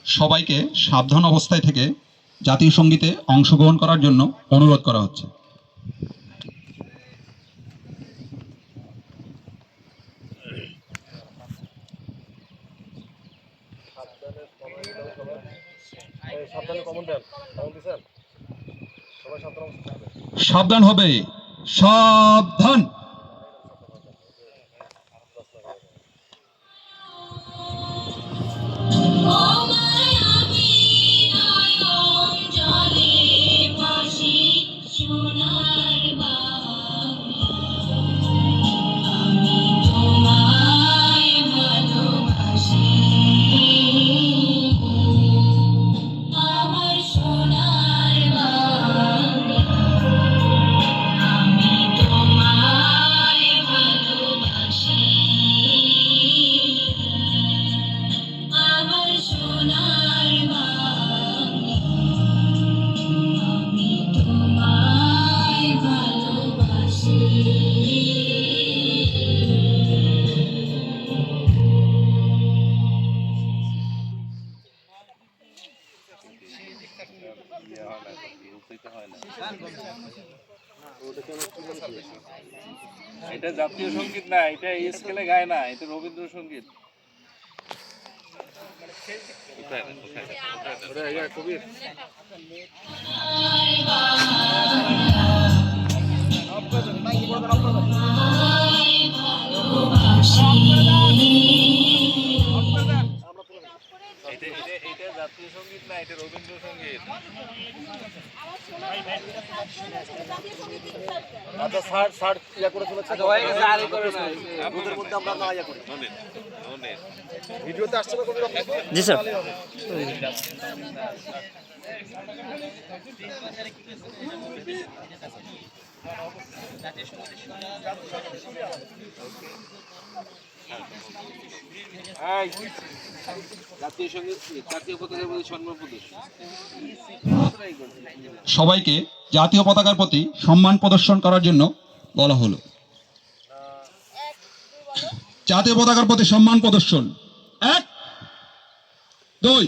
সবাইকে সাবধান অবস্থায় থেকে জাতীয় সঙ্গীতে অংশগ্রহণ করার জন্য অনুরোধ করা হচ্ছে। সাবধান হবে, সাবধান। এটা জাতীয় সঙ্গীত না, এটা এই স্কেলে গায় না, এটা রবীন্দ্রসঙ্গীত। কবির এটা জাতীয় সঙ্গীত না, এটা রবীন্দ্রসঙ্গীত। আচ্ছা স্যার স্যার ইয়া করে চলেছে ওদের মধ্যে আমরা না ইয়া করি ভিডিওতে আসছে না কবি? জি স্যার। জাতীয় সঙ্গীত, জাতীয় পতাকার প্রতি সম্মান প্রদর্শন। সবাইকে জাতীয় পতাকার প্রতি সম্মান প্রদর্শন করার জন্য বলা হলো। জাতীয় পতাকার প্রতি সম্মান প্রদর্শন। 1 2